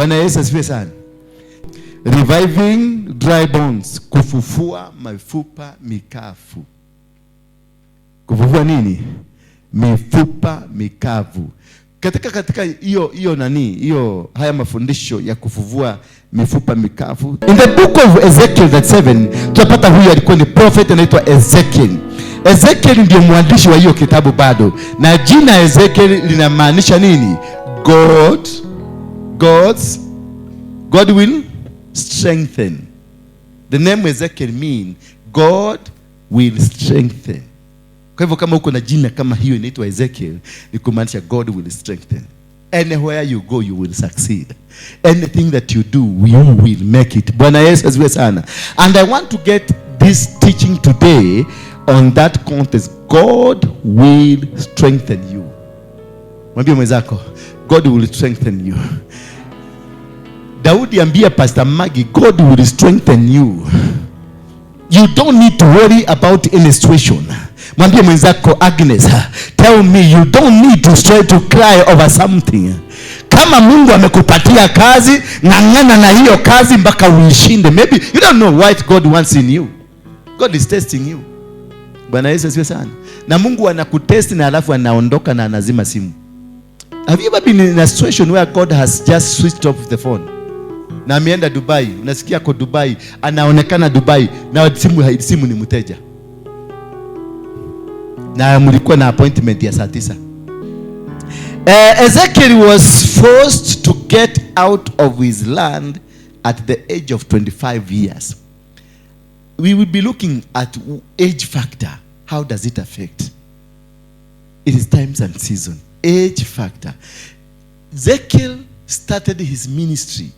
Bwana Yesu asifiwe sana. Reviving dry bones, kufufua mifupa mikavu. Kufufua nini? Mifupa mikavu. Katika hiyo haya mafundisho ya kufufua mifupa mikavu, in the book of Ezekiel 37 tunapata huyu alikuwa ni prophet anaitwa Ezekiel. Ezekiel ndio mwandishi wa hiyo kitabu bado, na jina Ezekiel linamaanisha nini? God will strengthen. The name Ezekiel mean God will strengthen. Kwa hivyo kama uko na jina kama hiyo inaitwa Ezekiel, ni kumaanisha God will strengthen. Anywhere you go, you will succeed. Anything that you do, you will make it. Bwana Yesu asifiwe sana. And I want to get this teaching today on that context. God will strengthen you. Mwambie mwenzako, God will strengthen you. Daudi ambia Pastor Maggie, God will strengthen you. You don't need to worry about any situation. Mwambie mwenzako, Agnes, tell me, you don't need to cry over something. Kama Mungu amekupatia kazi, ng'ang'ana na hiyo kazi mpaka uishinde. Maybe you don't know what God wants in you. God is testing you. Bwana Yesu asifiwe sana. Na Mungu anakutest na alafu anaondoka na anazima simu. Have you ever been in a situation where God has just switched off the phone? Na ameenda Dubai, unasikia kwa Dubai, anaonekana Dubai, na simu ni mteja. Na mlikuwa na appointment ya saa 9. Ezekiel was forced to get out of his land at the age of 25 years. We will be looking at age factor. How does it affect? It is times and season. Age factor. Ezekiel started his ministry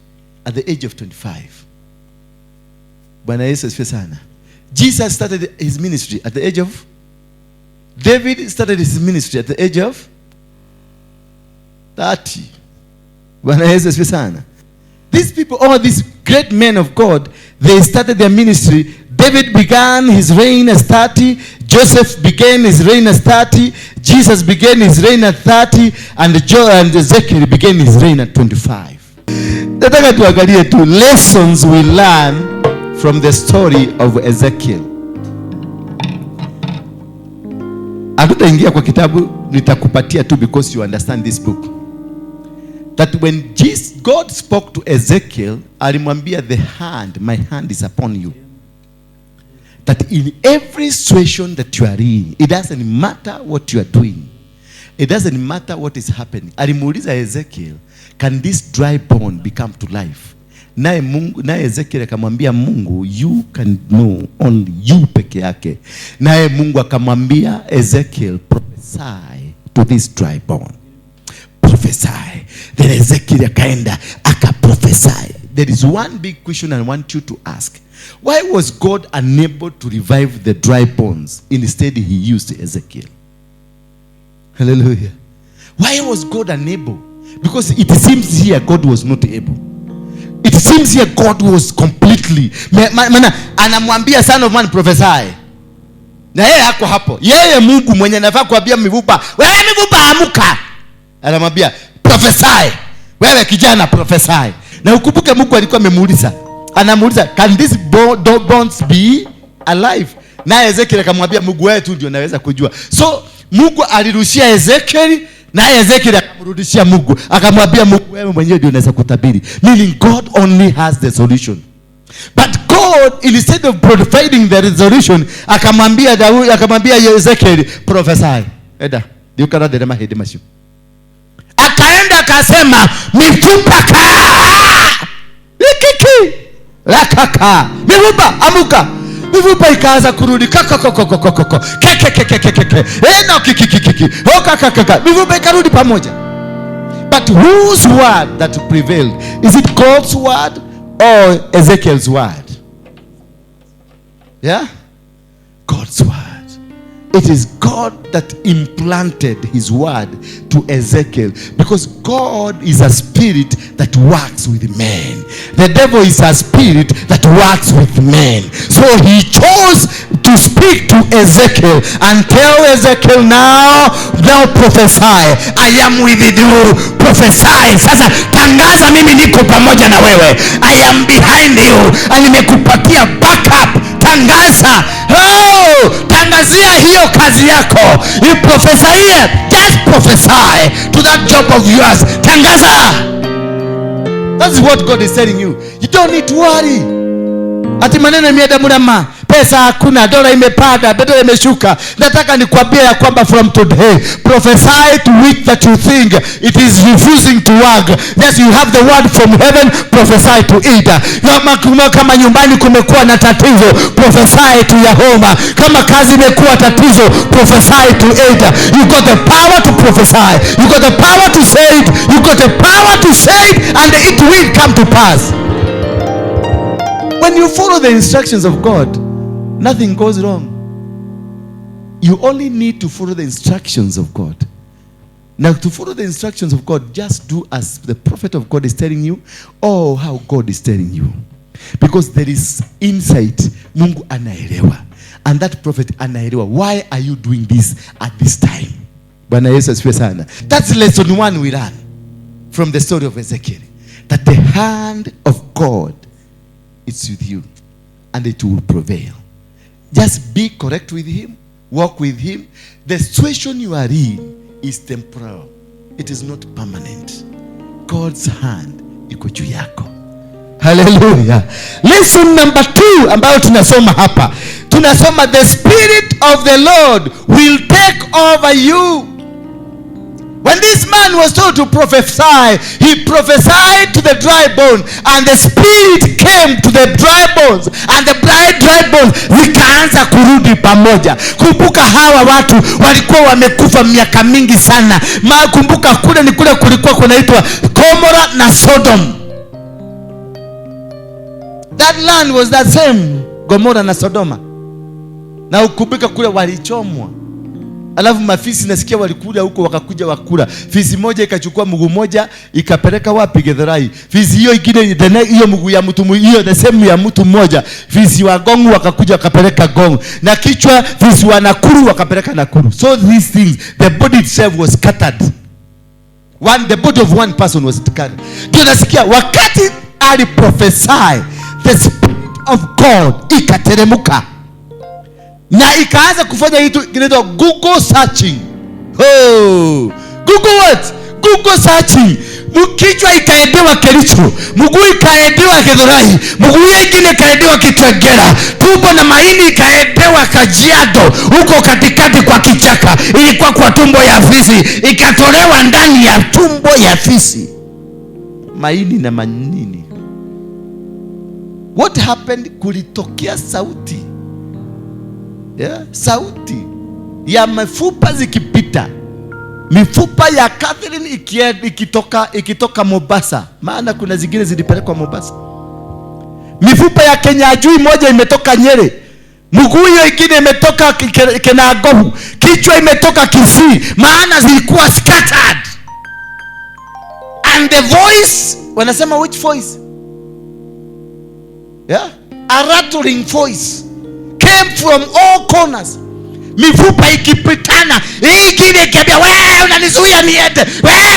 at the age of 25. Bwana Yesu asifiwe sana. Jesus started his ministry at the age of... David started his ministry at the age of 30. Bwana Yesu asifiwe sana. These people, all these great men of God, they started their ministry. David began his reign as 30. Joseph began his reign as 30. Jesus began his reign at 30. And Ezekiel began his reign at 25. Nataka tuangalie tu lessons we learn from the story of Ezekiel. Hatutaingia kwa kitabu, nitakupatia tu because you understand this book. That when God spoke to Ezekiel, alimwambia my hand is upon you. That in every situation that you are in, it doesn't matter what you are doing. It doesn't matter what is happening. Alimuuliza Ezekiel, can this dry bone become to life? Naye Ezekiel akamwambia Mungu, you can know only you peke yake. Naye Mungu akamwambia Ezekiel, prophesy to this dry bone. Prophesy. Then Ezekiel akaenda akaprophesy. There is one big question I want you to ask. Why was God unable to revive the dry bones? Instead he used Ezekiel. Hallelujah. Why was God unable? Because it seems here God was not able. It seems here God was completely. Anamwambia son of man prophesy. Na yeye hako hapo. Yeye Mungu mwenye anafaa kuambia mifupa, wewe mifupa amuka. Anamwambia prophesy. Wewe kijana prophesy. Na ukumbuke Mungu alikuwa amemuuliza. Anamuuliza, can these bones be alive? Na Ezekiel akamwambia Mungu, wewe tu ndio unaweza kujua. So Mungu alirushia Ezekiel, na Ezekiel akamrudishia Mungu. Akamwambia Mungu, wewe mwenyewe ndio unaweza kutabiri. Meaning God only has the solution. But God, instead of providing the solution, akamwambia Ezekiel, prophesy. Eda, diukara derema hedi mashu. Akaenda akasema, mifupa kaa. Ikiki. Rakaka. Mifupa amuka. Mifupa ikaanza kurudi. Kakakokokokokoko. Kekekekekeke. Eno kikikikiki. Okakakaka. Mifupa ikarudi pamoja. But whose word that prevailed? Is it God's word or Ezekiel's word? Yeah? God's word. It is God that implanted his word to Ezekiel, because God is a spirit that works with men. The devil is a spirit that works with men. So he chose to speak to Ezekiel and tell Ezekiel, now prophesy. I am with you. Prophesy. Sasa tangaza, mimi niko pamoja na wewe. I am behind you. And nimekupatia backup. Tangaza. Tangazia hiyo kazi yako. You prophesy. Just prophesy to that job of yours. Tangaza. That's what God is telling you. You don't need to worry. Ati maneno yameenda mrama, pesa hakuna, dola imepanda, dola imeshuka. Nataka nikwambie ya kwamba from today, prophesy to which that you think it is refusing to work. Yes, you have the word from heaven, prophesy to it. Kama nyumbani kumekuwa na tatizo, prophesy to your home. Kama kazi imekuwa tatizo, prophesy to it. You got the power to prophesy. You got the power to say it. You got the power to say it, and it will come to pass. When you follow the instructions of God, nothing goes wrong. You only need to follow the instructions of God. Now, to follow the instructions of God, just do as the prophet of God is telling you, or how God is telling you. Because there is insight. Mungu anaelewa. And that prophet anaelewa. Why are you doing this at this time? Bwana Yesu asifiwe sana. That's lesson 1 we learn from the story of Ezekiel. That the hand of God, it's with you, and it will prevail. Just be correct with him, walk with him. The situation you are in is temporal. It is not permanent. God's hand iko juu yako. Hallelujah. Lesson number 2 ambayo tunasoma hapa. Tunasoma the spirit of the Lord will take over you. When this man was told to prophesy, he prophesied to the dry bone, and the spirit came to the dry bones, and the dry bones zikaanza kurudi pamoja. Kumbuka hawa watu walikuwa wamekufa miaka mingi sana. Kumbuka kule ni kule kulikuwa kunaitwa Gomora na Sodom. That land was that same, Gomora na Sodoma. Na ukumbuka kule walichomwa. Alafu mafisi nasikia walikuja huko, wakakuja wakula. Fisi moja ikachukua mguu moja ikapeleka wapi? Githurai. Fisi hiyo ingine hiyo mguu ya mtu hiyo the same ya mtu mmoja. Fisi wa Gongu wakakuja wakapeleka Gongu. Na kichwa fisi wa Nakuru wakapeleka Nakuru. So these things, the body itself was scattered. The body of one person was scattered. Tunasikia wakati ali prophesy, the spirit of God ikateremuka. Na ikaanza kufanya kitu kinaitwa Google searching. Google what? Google searching. Kichwa ikaendewa Kericho, mguu ikaendewa Githurai, mguu nyingine ikaendewa Kitengela, tumbo na maini ikaendewa Kajiado, huko katikati kwa kichaka. Ilikuwa kwa tumbo ya fisi, ikatolewa ndani ya tumbo ya fisi. Maini na manini. What happened? Kulitokea sauti. Yeah, sauti ya mifupa zikipita. Mifupa ya Catherine ikitoka Mombasa, maana kuna zingine zilipelekwa Mombasa. Mifupa ya Kenya Jui moja imetoka Nyeri. Mguu hiyo ingine imetoka Kenagohu. Kichwa imetoka Kisii, maana zilikuwa scattered. And the voice, wanasema which voice? Yeah, a rattling voice came from all corners. Mifupa ikipitana, ingine ikiambia wewe unanizuia niende.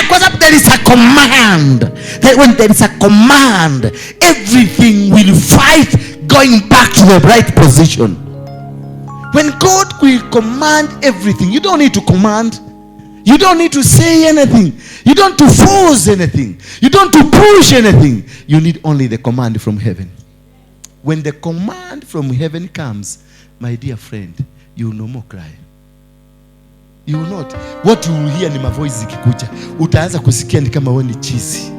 Kwa sababu there is a command. That when there is a command, everything will fight going back to the right position. When God will command everything, you don't need to command. You don't need to say anything. You don't need to force anything. You don't need to push anything. You need only the command from heaven. When the command from heaven comes, my dear friend, you will no more cry. You will not. What you will hear ni mavoice zikikuja. Utaanza kusikia ni kama wewe ni chizi.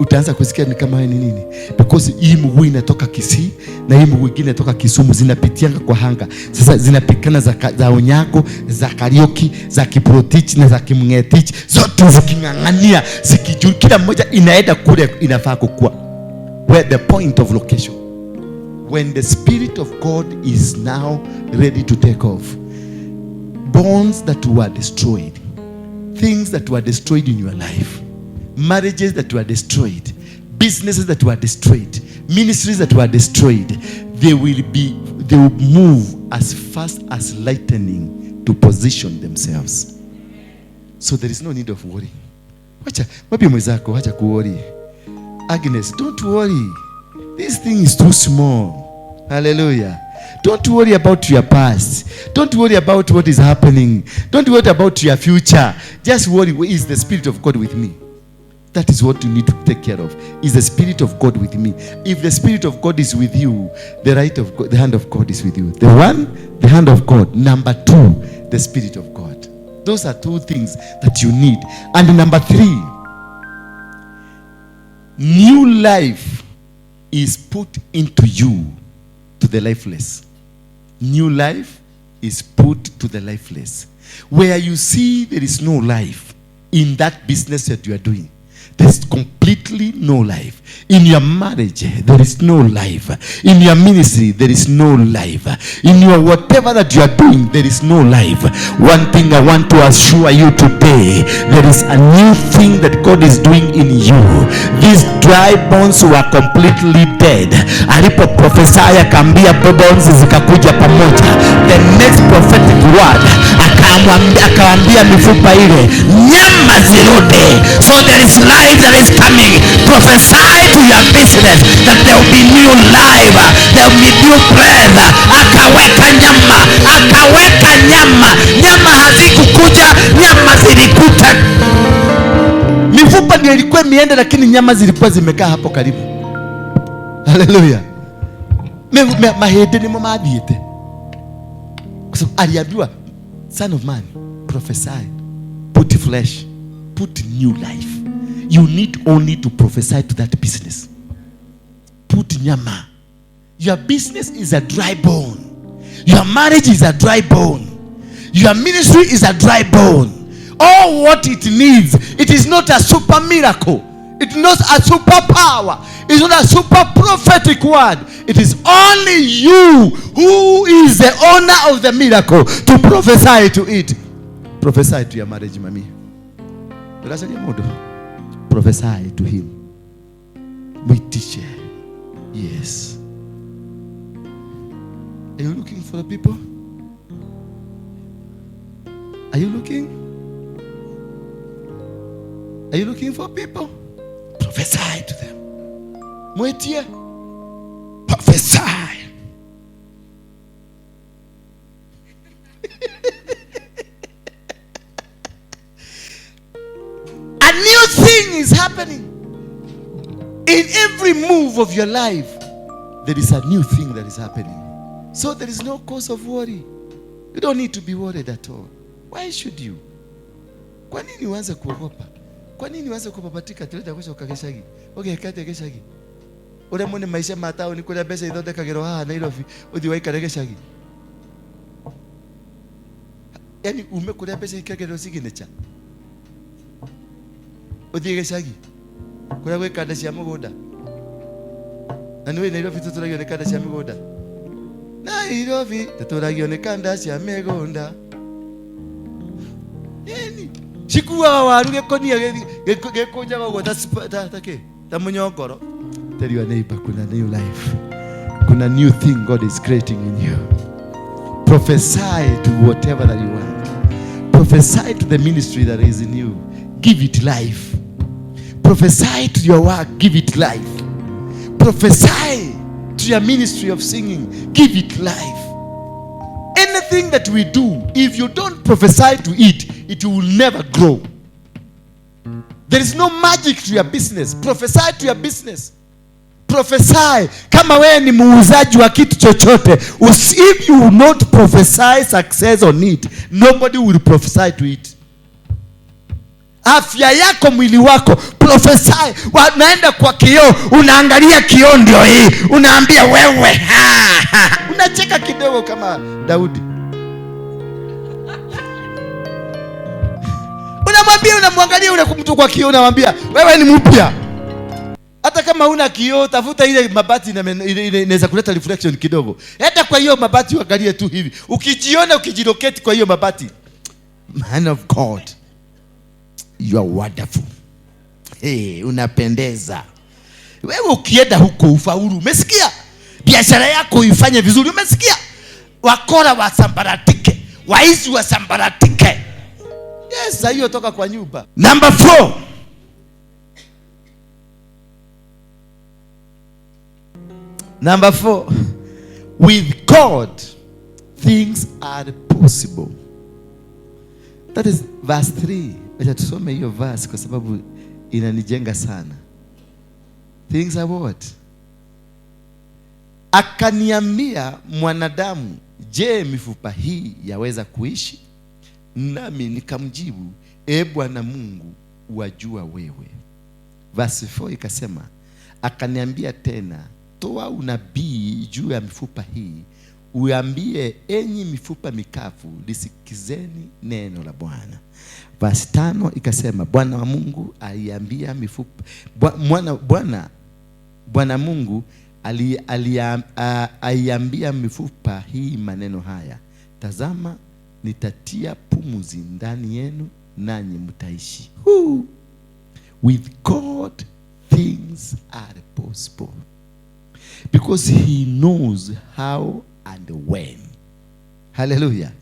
Utaanza kusikia ni kama wewe ni nini? Because hii mguu inatoka Kisii na hii mguu ingine inatoka Kisumu, zinapitianga kwa hanga. Sasa zinapikana za Onyango, za Karioki, za Kiprotich na za Kimngetich, zote zikingangania, zikijua kila mmoja inaenda kule inafaa kukua. Where the point of location. When the Spirit of God is now ready to take off, bonds that were destroyed, things that were destroyed in your life, marriages that were destroyed, businesses that were destroyed, ministries that were destroyed, they will move as fast as lightning to position themselves. So there is no need of worry. Maybe mwenzako wacha kuworry. Agnes, don't worry. This thing is too small. Hallelujah. Don't worry about your past. Don't worry about what is happening. Don't worry about your future. Just worry, is the Spirit of God with me? That is what you need to take care of. Is the Spirit of God with me? If the Spirit of God is with you, the hand of God is with you. The hand of God. Number 2, the Spirit of God. Those are 2 things that you need. And number 3, new life is put into you to the lifeless. New life is put to the lifeless. Where you see there is no life in that business that you are doing, there's completely no life. In your marriage, there is no life. In your ministry, there is no life. In your whatever that you are doing, there is no life. One thing I want to assure you today, there is a new thing that God is doing in you. These dry bones were completely dead. Alipo prophesy akaambia bones zikakuja pamoja. The next prophetic word akaambia mifupa ile nyama zirudi. So there is life that is coming. Prophesy to your business that there will be new life, there will be new breath. Akaweka nyama hazikukuja, nyama zilikuta. Mifupa ndio ilikuwa miende, lakini nyama zilikuwa zimekaa hapo karibu. Hallelujah. Mahede ni mamadhiete. Kwa sababu aliambiwa, son of man, prophesy, put flesh, put new life. You need only to prophesy to that business. Put nyama. Your business is a dry bone. Your marriage is a dry bone. Your ministry is a dry bone. All what it needs, it is not a super miracle. It is not a super power. It is not a super prophetic word. It is only you who is the owner of the miracle to prophesy to it. Prophesy to your marriage, mommy. Prophesy to him. We teach. Yes. Are you looking for the people? Are you looking? Are you looking for people? Prophesy to them. Mwetia. Prophesy. A new thing is happening. In every move of your life, there is a new thing that is happening. So there is no cause of worry. You don't need to be worried at all. Why should you? Kwa nini uanze kuogopa? Kwa nini uanze kupapatika tuleta kesho kakeshagi? Okay, kate keshagi. Ule mwone maisha matao ni kule pesa idote kagero na ilofi. Udi waika keshagi. Yani umekula pesa ikagero siginecha. Udi keshagi. Kula we kada cia mugoda. Na niwe Nairobi tuturagionekana cia mugoda. Nairobi tuturagionekana cia mugoda. Yani chikuwa waru gekonia gekonja go take ta munyongoro. Tell your neighbor kuna new life. Kuna new thing God is creating in you. Prophesy to whatever that you want. Prophesy to the ministry that is in you. Give it life. Prophesy to your work. Give it life. Prophesy to your ministry of singing. Give it life. Anything that we do, if you don't prophesy to it, it will never grow. There is no magic to your business. Prophesy to your business. Prophesy. Kama wewe ni muuzaji wa kitu chochote, if you will not prophesy success on it, nobody will prophesy to it. Afya yako, mwili wako, prophesy. Unaenda kwa kioo, unaangalia kioo ndio hii, unaambia wewe unacheka kidogo kama Daudi. Unamwambia, unamwangalia ule mtu kwa kioo, unamwambia wewe ni mpya. Hata kama una kioo, tafuta ile mabati inaweza kuleta reflection kidogo. Hata kwa hiyo mabati uangalie tu hivi. Ukijiona ukijilocate kwa hiyo mabati, man of God, you are wonderful. Hey, unapendeza. Wewe ukienda huko ufaulu. Umesikia? biashara yako ifanye vizuri. Umesikia? Wakora wasambaratike, waizi wasambaratike. Yes, hiyo toka kwa nyumba. Number 4. Number 4. With God, things are possible. That is verse 3. Acha tusome hiyo verse kwa sababu inanijenga sana. Things are what? Akaniambia, mwanadamu, je, mifupa hii yaweza kuishi? Nami nikamjibu, Bwana Mungu, wajua wewe. Verse 4 ikasema, akaniambia tena, toa unabii juu ya mifupa hii, uambie, enyi mifupa mikavu, lisikizeni neno la Bwana. Verse 5 ikasema, Bwana wa Mungu aliambia mifupa, Bwana Mungu aliambia mifupa hii maneno haya, tazama, nitatia pumzi ndani yenu, nanyi mtaishi. With God things are possible, because he knows how and when. Hallelujah.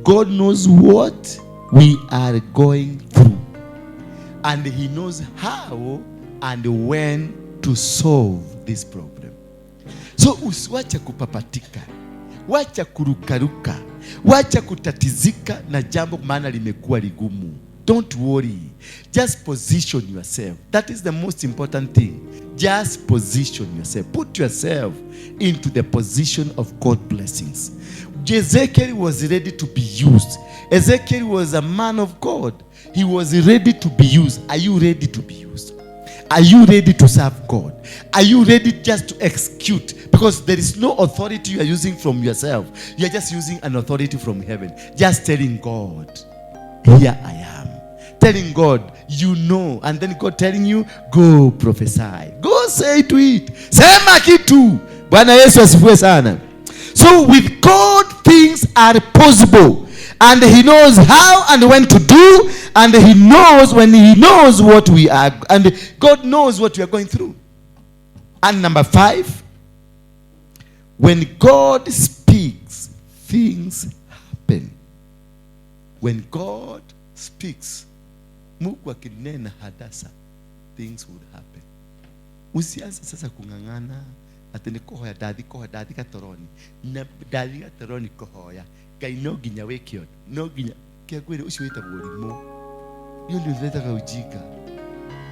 God knows what we are going through, and he knows how and when to solve this problem. So usiwache kupapatika, wacha kurukaruka, wacha kutatizika na jambo maana limekuwa ligumu. Don't worry, just position yourself. That is the most important thing. Just position yourself. Put yourself into the position of God's blessings. Ezekiel was ready to be used. Ezekiel was a man of God. He was ready to be used. Are you ready to be used? Are you ready to serve God? Are you ready just to execute? Because there is no authority you are using from yourself. You are just using an authority from heaven. Just telling God, here I am. Telling God, you know. And then God telling you, go prophesy. Go say to it. Sema kitu. Bwana Yesu asifiwe sana. So with God, things are possible. And he knows how and when to do. And he knows when he knows what we are. And God knows what we are going through. And number 5. When God speaks, things happen. When God speaks, Mungu akinena hadasa, things would happen. Usianze sasa kungangana ati ni kohoya dathi katoroni na dathi katoroni kohoya kai no ginya wekio no ginya kia kweli usiweta bolimu. Hiyo ndio leta kaujika.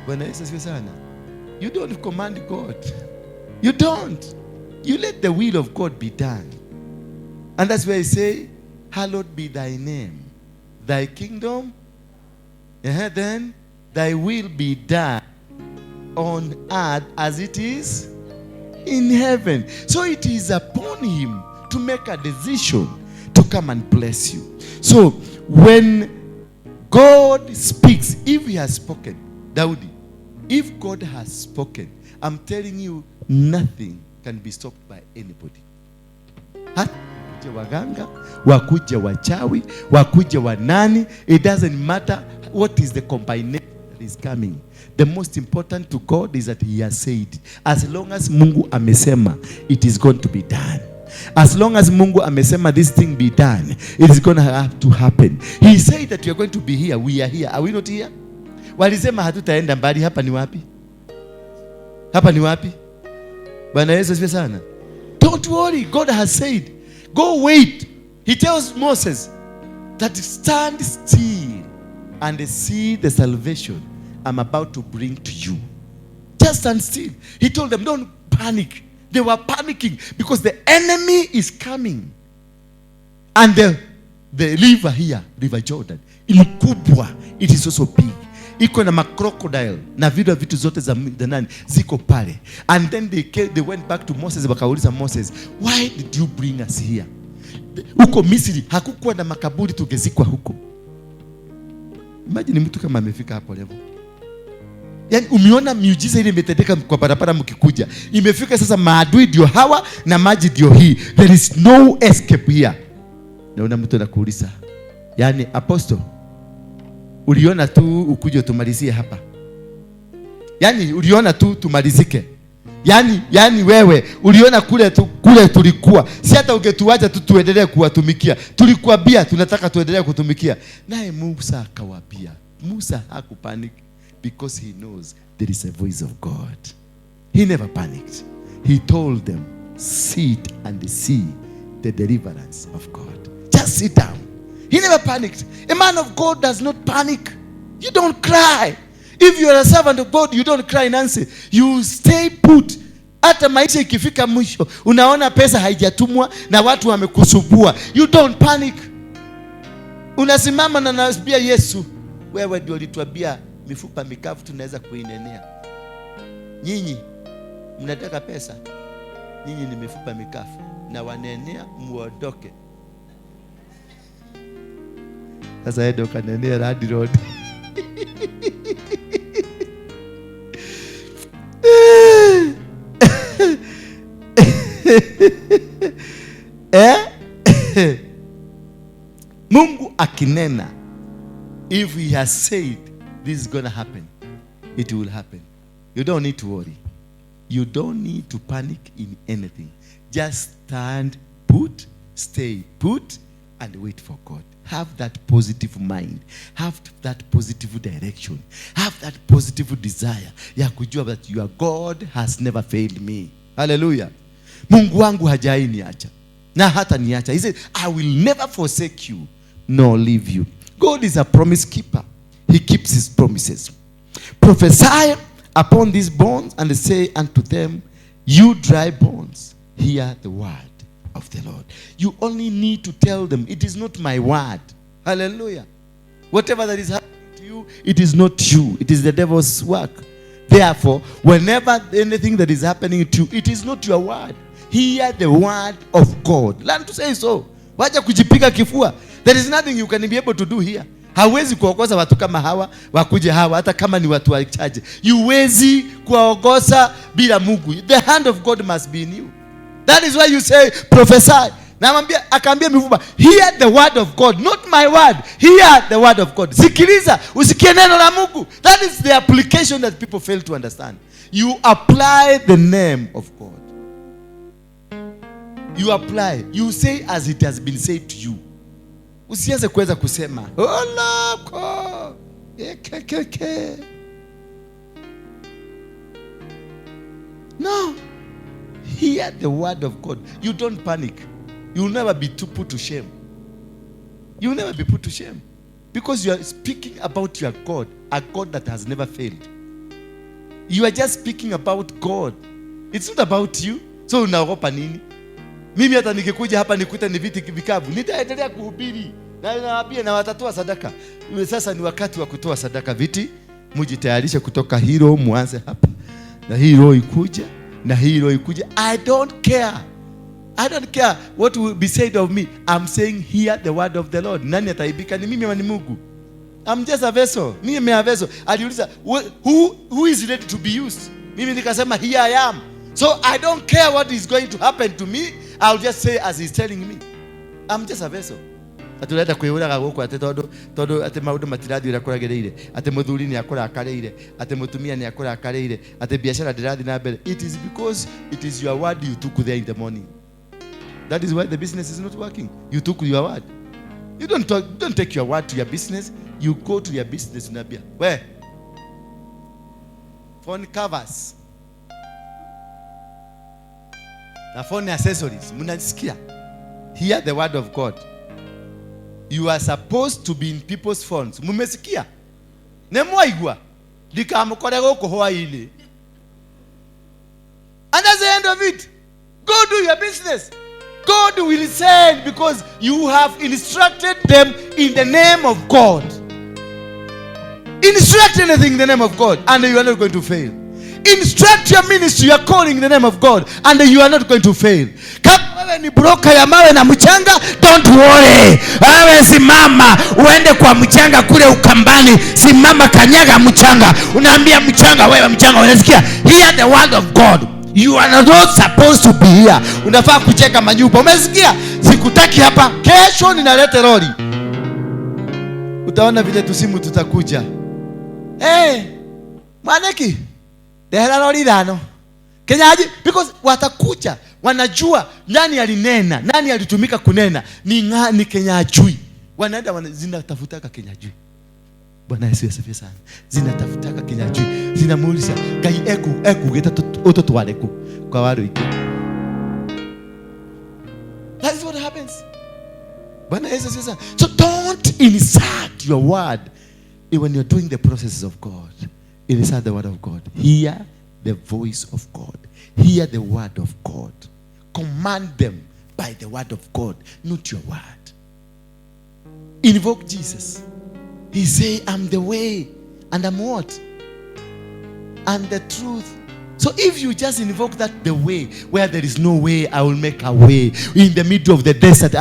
Bwana Yesu asifiwe sana. You don't command God. You don't. You let the will of God be done. And that's where I say, hallowed be thy name. Thy kingdom, then thy will be done on earth as it is in heaven. So it is upon him to make a decision to come and bless you. So when God speaks, if he has spoken, Daudi, if God has spoken, I'm telling you, nothing can be stopped by anybody. Wakuje waganga, wakuje wachawi, wakuje wanani, it doesn't matter what is the combination that is coming. The most important to God is that he has said, as long as Mungu amesema, it is going to be done. As long as Mungu amesema this thing be done, it is going to have to happen. He said that we are going to be here. We are here. Are we not here? Walisema hatutaenda mbali. Hapa ni wapi? Hapa ni wapi? Bwana Yesu asifiwe sana. Don't worry. God has said, go wait. He tells Moses that stand still and see the salvation I'm about to bring to you. Just stand still. He told them, don't panic. They were panicking because the enemy is coming. And the river here, River Jordan, ilikubwa. It is also big. Iko na macrocodile na vitu zote za nani ziko pale. And then they went back to Moses, wakauliza Moses, why did you bring us here? Huko Misri hakukuwa na makaburi tugezikwa huko. Imagine mtu kama amefika hapo level. Yaani umeona miujiza ile imetendeka kwa barabara mkikuja. Imefika sasa maadui ndio hawa na maji ndio hii. There is no escape here. Naona mtu anakuuliza, yaani apostle, uliona tu ukuje tumalizie hapa? Yaani uliona tu tumalizike? Yani wewe uliona kule tulikuwa, si hata ungetuacha tu tuendelee kuwatumikia. Tulikuambia tunataka tuendelee kutumikia. Naye Musa akawaambia, Musa hakupanic because he knows there is a voice of God. He never panicked. He told them, sit and see the deliverance of God. Just sit down. He never panicked. A man of God does not panic. You don't cry. If you are a servant of God, you don't cry Nancy. You stay put. Hata maisha ikifika mwisho, unaona pesa haijatumwa na watu wamekusubua, you don't panic. Unasimama na naambia Yesu, wewe ndio ulituambia mifupa mikavu tunaweza kuinenea. Nyinyi mnataka pesa, nyinyi ni mifupa mikavu na wanenea, muondoke. Sasa ndio kanenea Radi Road. Mungu akinena, if he has said this is going to happen, it will happen. You don't need to worry. You don't need to panic in anything. Just stand put, stay put, and wait for God. Have that positive mind. Have that positive direction. Have that positive desire ya kujua that your God has never failed me. Hallelujah. Mungu wangu hajai niacha na hata niacha. He said, I will never forsake you nor leave you. God is a promise keeper. He keeps his promises. Prophesy upon these bones and say unto them, you dry bones, hear the word of the Lord. You only need to tell them, it is not my word. Hallelujah. Whatever that is happening to you, it is not you. It is the devil's work. Therefore, whenever anything that is happening to you, it is not your word. Hear the word of God. Learn to say so. Wacha kujipiga kifua. There is nothing you can be able to do here. Hawezi kuongoza watu kama hawa, wakuje hawa, hata kama ni watu wachache. Huwezi kuongoza bila Mungu. The hand of God must be in you. That is why you say, prophesy. Na akaambia mifupa, hear the word of God, not my word. Hear the word of God. Sikiliza, usikie neno la Mungu. That is the application that people fail to understand. You apply the name of God. You apply. You say as it has been said to you. Usianze kuweza kusema, "Olako, keke." No. Hear the word of God. You don't panic. You will never be put to shame. You will never be put to shame. Because you are speaking about your God, a God that has never failed. You are just speaking about God. It's not about you. So unaogopa nini? Mimi hata nikikuja hapa nikuta ni viti vikavu, nitaendelea kuhubiri. Na nawaambia na watatoa sadaka. Sasa ni wakati wa kutoa sadaka. Viti mjitayarishe kutoka hilo muanze hapa. Na hilo ikuje. Na hilo ikuje. I don't care. I don't care what will be said of me. I'm saying hear the word of the Lord. Nani ataibika? Ni mimi ama ni Mungu? I'm just a vessel. Mimi a vessel. Aliuliza, who is ready to be used? Mimi nikasema here I am. So I don't care what is going to happen to me. I'll just say as he's telling me. I'm just a vessel. Atuleta kwiyuraga guku ate todo ate maundu matirathi ira kuragereire ate muthuri ni akurakarire ate mutumia ni akurakarire ate biashara ndirathi na mbere. It is because it is your word you took there in the morning. That is why the business is not working. You took your word. You don't take your word to your business. You go to your business unabia. Where? Phone covers. Na phone accessories. Mnasikia? Hear the word of God. You are supposed to be in people's phones. Mumesikia? Nemwaigwa. Dikamukore goko hwaini. And that's the end of it. Go do your business. God will send because you have instructed them in the name of God. Instruct anything in the name of God and you are not going to fail. Instruct your ministry, your calling in the name of God and you are not going to fail. Kama wewe ni broker ya mawe na mchanga, don't worry. Wewe simama, uende kwa mchanga kule Ukambani, simama kanyaga mchanga. Unaambia mchanga, wewe mchanga, unasikia? Hear the word of God. You are not supposed to be here. Unafaa kucheka manyumba. Umesikia? Sikutaki hapa. Kesho ninaleta lori. Utaona vile tusimu tutakuja. Maneki. Dehera lori dhano. Kenyaji, because watakuja wanajua nani alinena, nani alitumika kunena, ni Kenyajui. Wanaenda zinatafutaka Kenyajui. Bwana Yesu asifiwe sana. Zinatafutaka Kenyajui. Zinamuuliza, "Gai eku geta ototo waleku kwa Waruinge." That is what happens. Bwana Yesu asifiwe sana. So don't insert your word when you're doing the processes of God. Insert the word of God. Hear the voice of God. Hear the word of God. Command them by the word of God, not your word. Invoke Jesus. He say, "I'm the way and I'm what? And the truth." So if you just invoke that, the way, where there is no way, I will make a way. In the middle of the desert,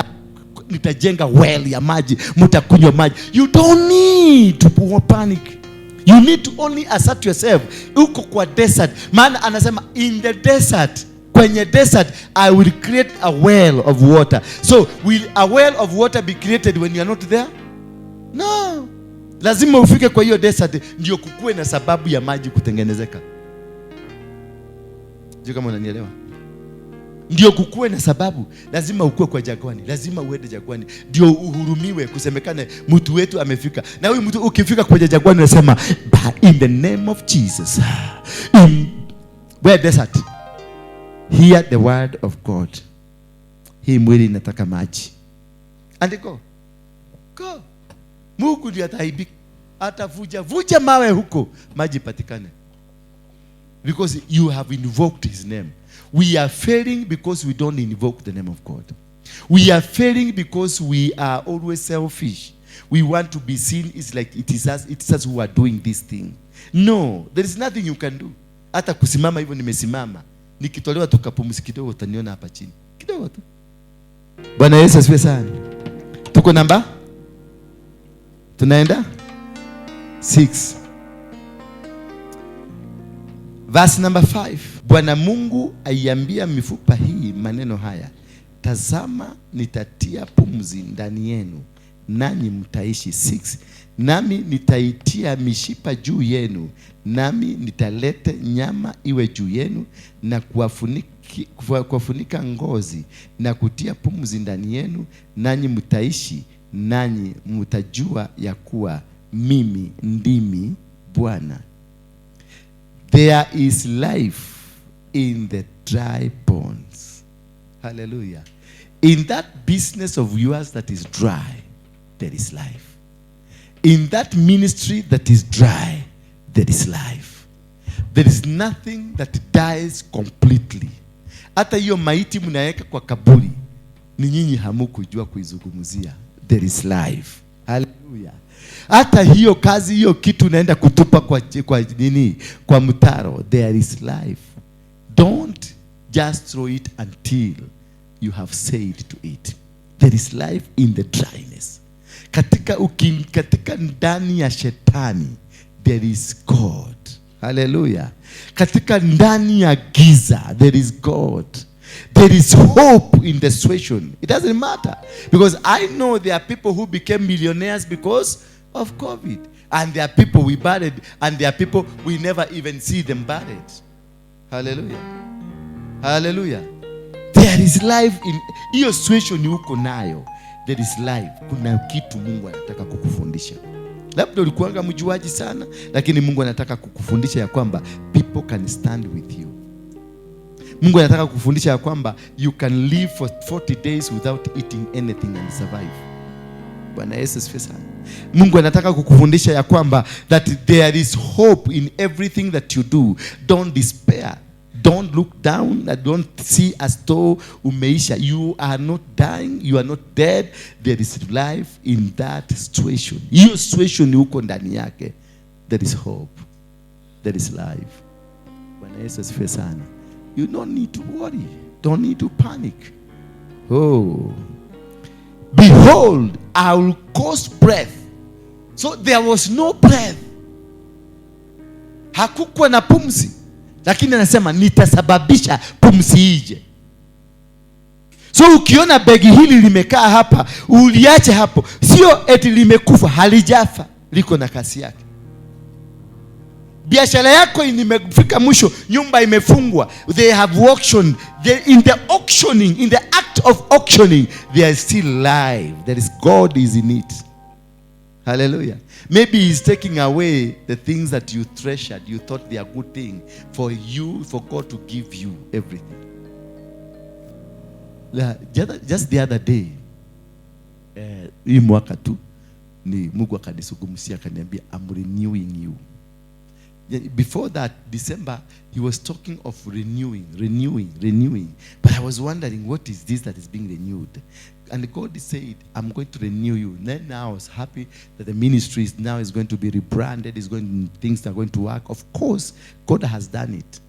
nitajenga well ya maji, mutakunywa maji. You don't need to panic. You need to only assert yourself. Uko kwa desert. Maana anasema in the desert, kwenye desert, I will create a well of water. So will a well of water be created when you are not there? No. Lazima ufike kwa hiyo desert ndio kukue na sababu ya maji kutengenezeka. Jua kama unanielewa? Ndio kukue na sababu, lazima ukue kwa jangwani, lazima uende jangwani ndio uhurumiwe, kusemekane mtu wetu amefika. Na huyu mtu ukifika kwa jangwani unasema, "In the name of Jesus." In where desert, hear the word of God. Hii mwili inataka maji. And go. Mungu ndiye ataibika, atavuja mawe huko maji patikane. Because you have invoked his name. We are failing because we don't invoke the name of God. We are failing because we are always selfish. We want to be seen. It's like it is us who are doing this thing. No, there is nothing you can do. Hata kusimama hivyo nimesimama. Nikitolewa tu kapumzi kidogo utaniona hapa chini. Kidogo tu. Bwana Yesu asifiwe sana. Tuko namba? Tunaenda? 6. Verse number 5. Bwana Mungu aiambia mifupa hii maneno haya, "Tazama nitatia pumzi ndani yenu, nanyi mtaishi." 6. "Nami nitaitia mishipa juu yenu, nami nitalete nyama iwe juu yenu, na kuwafunika ngozi, na kutia pumzi ndani yenu, nanyi mtaishi, nanyi mtajua ya kuwa mimi ndimi Bwana." There is life in the dry bones. Hallelujah. In that business of yours that is dry, there is life. In that ministry that is dry, there is life. There is nothing that dies completely. Hata hiyo maiti mnaweka kwa kaburi, ni nyinyi hamukujua kuizungumzia. There is life. Hallelujah. Hata hiyo kazi, hiyo kitu unaenda kutupa kwa nini? Kwa mtaro. There is life. Don't just throw it until you have said to it. There is life in the dryness. Katika ndani ya shetani, there is God. Hallelujah. Katika ndani ya giza, there is God. There is hope in the situation. It doesn't matter. Because I know there are people who became millionaires because of COVID. And there are people we buried, and there are people we never even see them buried. Hallelujah. Hallelujah. There is life in hiyo situation uko nayo. There is life. Kuna kitu Mungu anataka kukufundisha. Labda ulikuanga mjuaji sana, lakini Mungu anataka kukufundisha ya kwamba people can stand with you. Mungu anataka kukufundisha ya kwamba you can live for 40 days without eating anything and survive. Bwana Yesu asifiwe sana. Mungu anataka kukufundisha ya kwamba that there is hope in everything that you do. Don't despair. Don't look down. Don't see as though umeisha. You are not dying. You are not dead. There is life in that situation. Hiyo situation uko ndani yake. There is hope. There is life. Bwana Yesu asifiwe sana. You don't need to worry. Don't need to panic. Oh. Behold, I will cause breath. So there was no breath. Hakukuwa na pumzi. Lakini anasema nitasababisha pumzi ije. So ukiona begi hili limekaa hapa, uliache hapo. Sio eti limekufa, halijafa. Liko na kasi yake. Biashara yako imefika mwisho, nyumba imefungwa. They have auctioned. In the auctioning, in the act of auctioning, they are still live. There is God is in it. Hallelujah. Maybe he's taking away the things that you treasured, you thought they are good thing, for God to give you everything. Just the other day, hii mwaka tu ni Mungu akanisugumsia akaniambia, I'm renewing you. Before that, December, he was talking of renewing. But I was wondering, what is this that is being renewed? And God said, I'm going to renew you. Then now I was happy that the ministry now is going to be rebranded. Things are going to work. Of course, God has done it.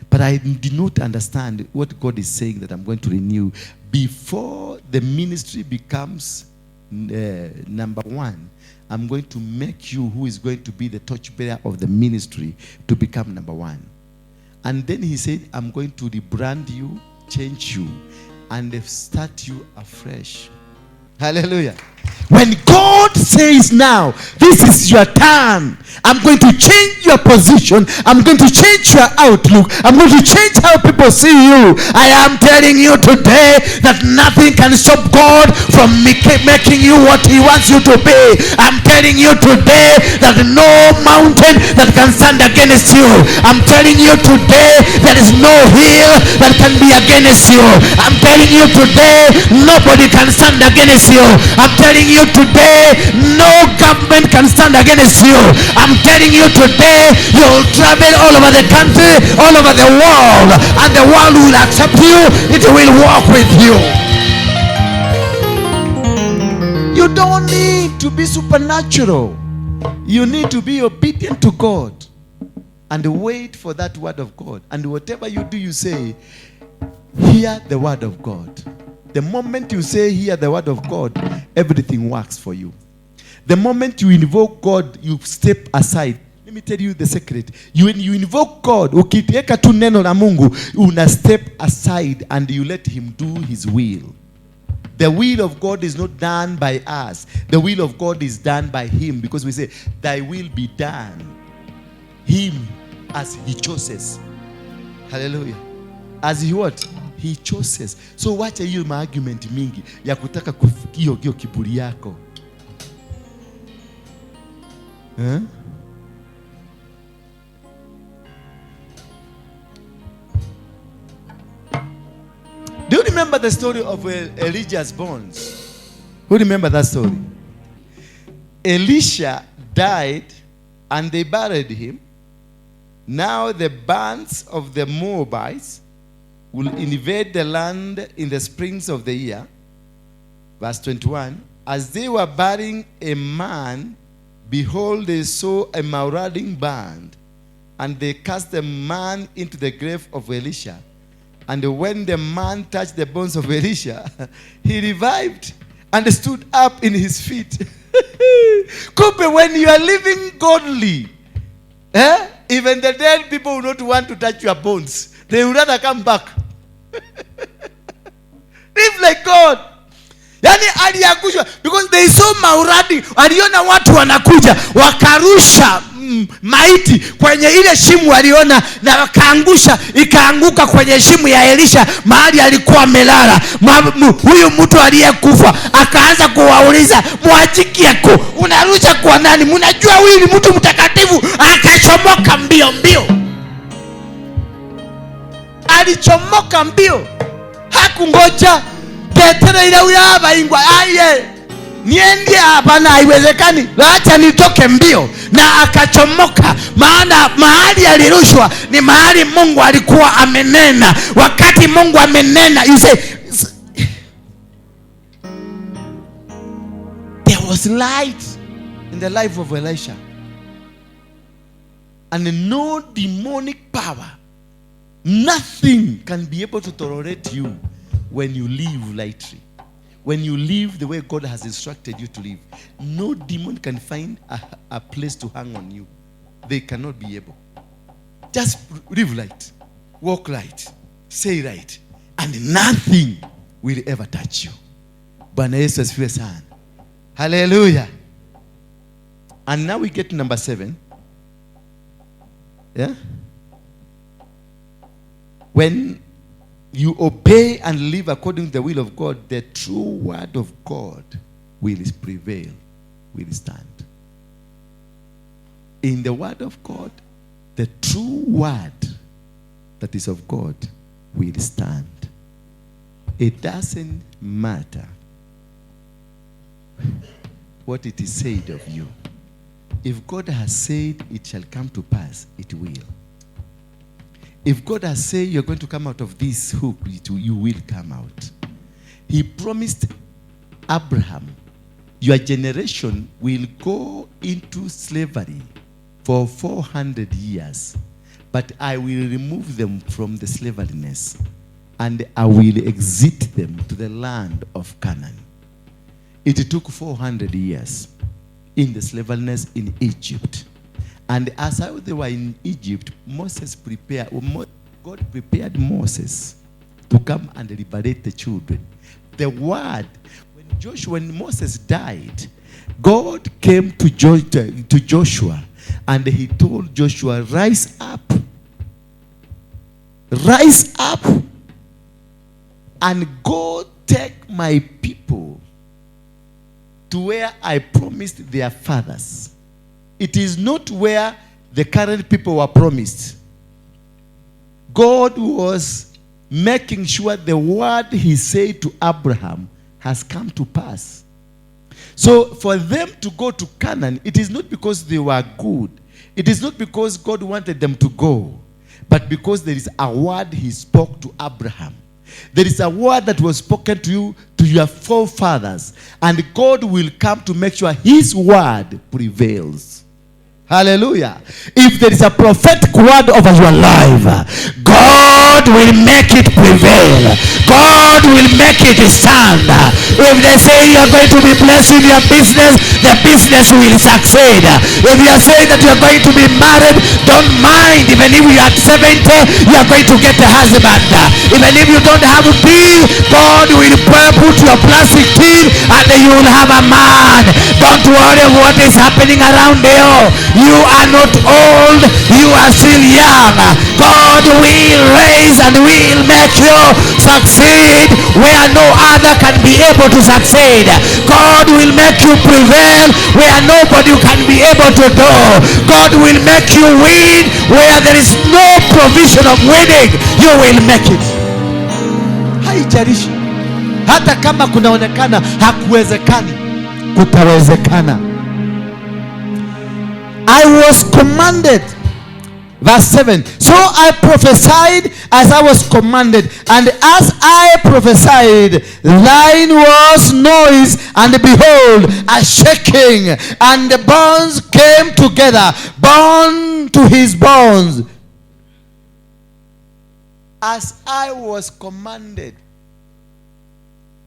But I did not understand what God is saying that I'm going to renew. Before the ministry becomes number one, I'm going to make you, who is going to be the torchbearer of the ministry, to become number one. And then he said, I'm going to rebrand you, change you, and start you afresh. Hallelujah. When God says now, this is your turn, I'm going to change your position, I'm going to change your outlook, I'm going to change how people see you. I am telling you today that nothing can stop God from making you what he wants you to be. I'm telling you today that no mountain that can stand against you. I'm telling you today there is no hill that can be against you. I'm telling you today nobody can stand against you. I'm telling you today, no government can stand against you. I'm telling you today, you'll travel all over the country, all over the world, and the world will accept you. It will walk with you. You don't need to be supernatural. You need to be obedient to God and wait for that word of God. And whatever you do, you say, hear the word of God. The moment you say, hear the word of God, everything works for you. The moment you invoke God, you step aside. Let me tell you the secret. When you invoke God, ukiteka tu neno la Mungu, una step aside and you let him do his will. The will of God is not done by us. The will of God is done by him, because we say, thy will be done. Him as he chooses. Hallelujah. As he what? He chooses. So wacha hiyo argument mingi ya kutaka kufikio kiburi yako. Do you remember the story of Elijah's bones? Who remember that story? Elisha died and they buried him. Now the bands of the Moabites will invade the land in the springs of the year. Verse 21. As they were burying a man, behold, they saw a marauding band, and they cast the man into the grave of Elisha. And when the man touched the bones of Elisha, he revived and stood up in his feet. Kumbe, when you are living godly, even the dead people will not want to touch your bones. They would rather come back. Live like God. Yani aliangushwa because they saw mauradi. Aliona watu wanakuja, wakarusha maiti kwenye ile shimo aliona, na wakaangusha, ikaanguka kwenye shimo ya Elisha mahali alikuwa amelala. Huyu mtu aliyekufa akaanza kuwauliza, mwachikieko unarusha kwa nani? Mnajua huyu ni mtu mtakatifu. Akachomoka mbio mbio. Alichomoka mbio. Hakungoja Petro ile uyaba ingwa aye niende hapa na haiwezekani, acha nitoke mbio. Na akachomoka, maana mahali alirushwa ni mahali Mungu alikuwa amenena. Wakati Mungu amenena, you say there was light in the life of Elisha, and no demonic power, nothing can be able to tolerate you when you live lightly. When you live the way God has instructed you to live, no demon can find a place to hang on you. They cannot be able. Just live light, walk light, say right, and nothing will ever touch you. Bwana Yesu asifiwe sana. Hallelujah. And now we get to number 7. Yeah? When you obey and live according to the will of God, the true word of God will prevail, will stand. In the word of God, the true word that is of God will stand. It doesn't matter what it is said of you. If God has said it shall come to pass, it will. If God has said you're going to come out of this hook, you will come out. He promised Abraham, your generation will go into slavery for 400 years, but I will remove them from the slaveryness, and I will exit them to the land of Canaan. It took 400 years in the slaveryness in Egypt. And as they were in Egypt, God prepared Moses to come and liberate the children. The word, when Moses died, God came to Joshua and he told Joshua, rise up and go take my people to where I promised their fathers. It is not where the current people were promised. God was making sure the word he said to Abraham has come to pass. So for them to go to Canaan, it is not because they were good. It is not because God wanted them to go, but because there is a word he spoke to Abraham. There is a word that was spoken to you, to your forefathers, and God will come to make sure his word prevails. Hallelujah. If there is a prophetic word over your life, God will make it prevail. God will make it stand. If they say you are going to be blessed in your business, the business will succeed. If you are saying that you are going to be married, don't mind. Even if you are 70, you are going to get a husband. Even if you don't have a bill, God will put your plastic teeth and you will have a man. Don't worry what is happening around you. You are not old, you are still young. God will raise and will make you succeed where no other can be able to succeed. God will make you prevail where nobody can be able to do. God will make you win where there is no provision of winning. You will make it. Haijalishi hata kama kunaonekana hakuwezekani, kutawezekana. I was commanded, verse 7. So I prophesied as I was commanded, and as I prophesied, line was noise, and behold, a shaking, and the bones came together, bone to his bones. As I was commanded.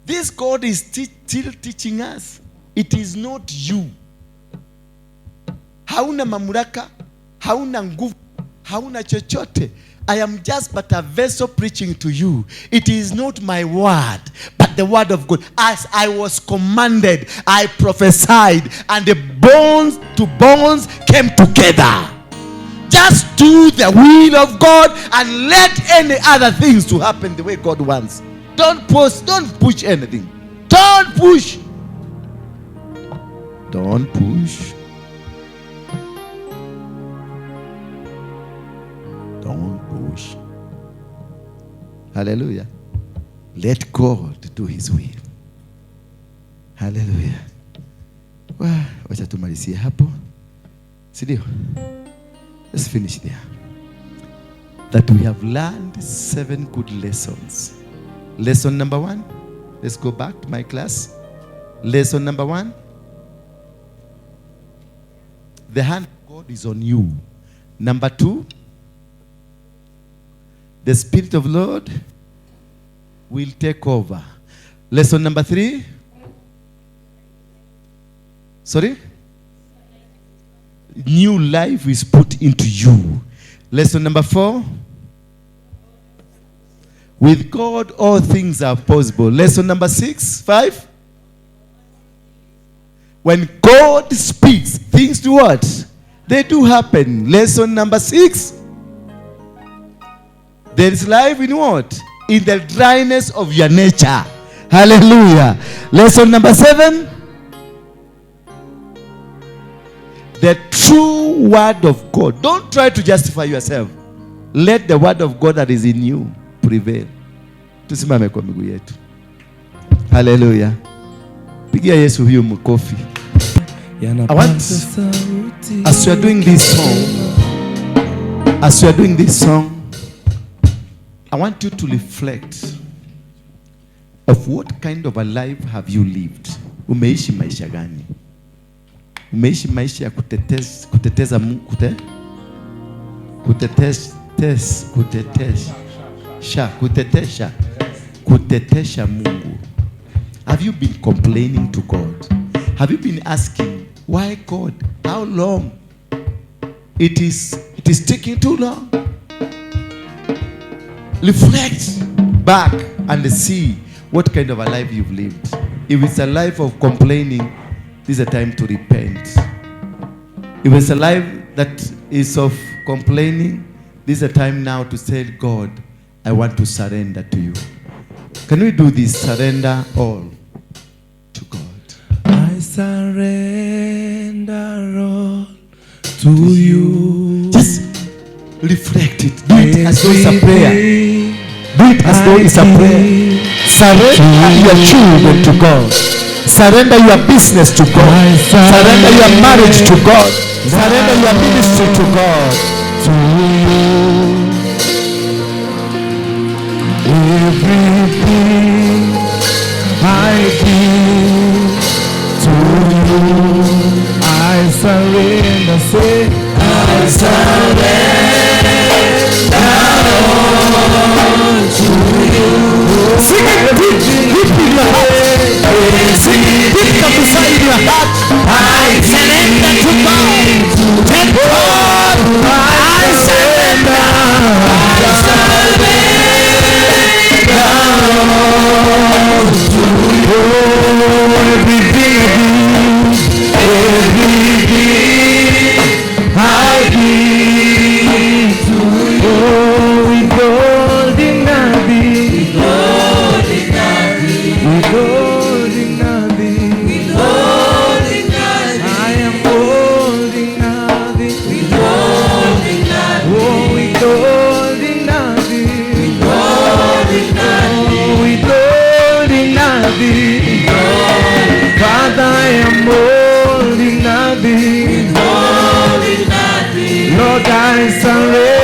This God is still teaching us. It is not you. Hauna mamlaka, hauna nguvu, hauna chochote. I am just but a vessel preaching to you. It is not my word, but the word of God. As I was commanded, I prophesied, and the bones to bones came together. Just do the will of God and let any other things to happen the way God wants. Don't push anything. Don't push. Don't push. Don't push. Hallelujah. Let God do his will. Hallelujah. Wacha tumalizie hapo. Sidio? Let's finish there. That we have learned 7 good lessons. Lesson number 1. Let's go back to my class. Lesson number 1. The hand of God is on you. Number 2. The Spirit of the Lord will take over. Lesson number 3. Sorry? New life is put into you. Lesson number 4. With God, all things are possible. Lesson number 5. When God speaks, things do what? They do happen. Lesson number 6. There is life in what? In the dryness of your nature. Hallelujah. Lesson number 7. The true word of God. Don't try to justify yourself. Let the word of God that is in you prevail. Tusimame kwa miguu yetu. Hallelujah. Pigia Yesu huyo mkofi. I want, as you are doing this song, I want you to reflect of what kind of a life have you lived. Umeishi maisha gani? Umeishi maisha ya kuteteza Mungu, kutetesha Mungu. Have you been complaining to God? Have you been asking, why God? How long? It is taking too long. Reflect back and see what kind of a life you've lived. If it's a life of complaining, this is a time to repent. If it's a life that is of complaining, this is a time now to say, God, I want to surrender to you. Can we do this? Surrender all to God. I surrender all to you. Just reflect it. Do it as though it's a prayer. Do it as though it's a prayer. Surrender your children to God. Surrender your business to God. Surrender your marriage to God. Surrender your ministry to God. To you. Everything I give to you, I surrender. Say, I surrender all to you. Sing it deep in your heart. Sing it deep inside your heart. I surrender to God. Tell God, I surrender. Lord, I surrender.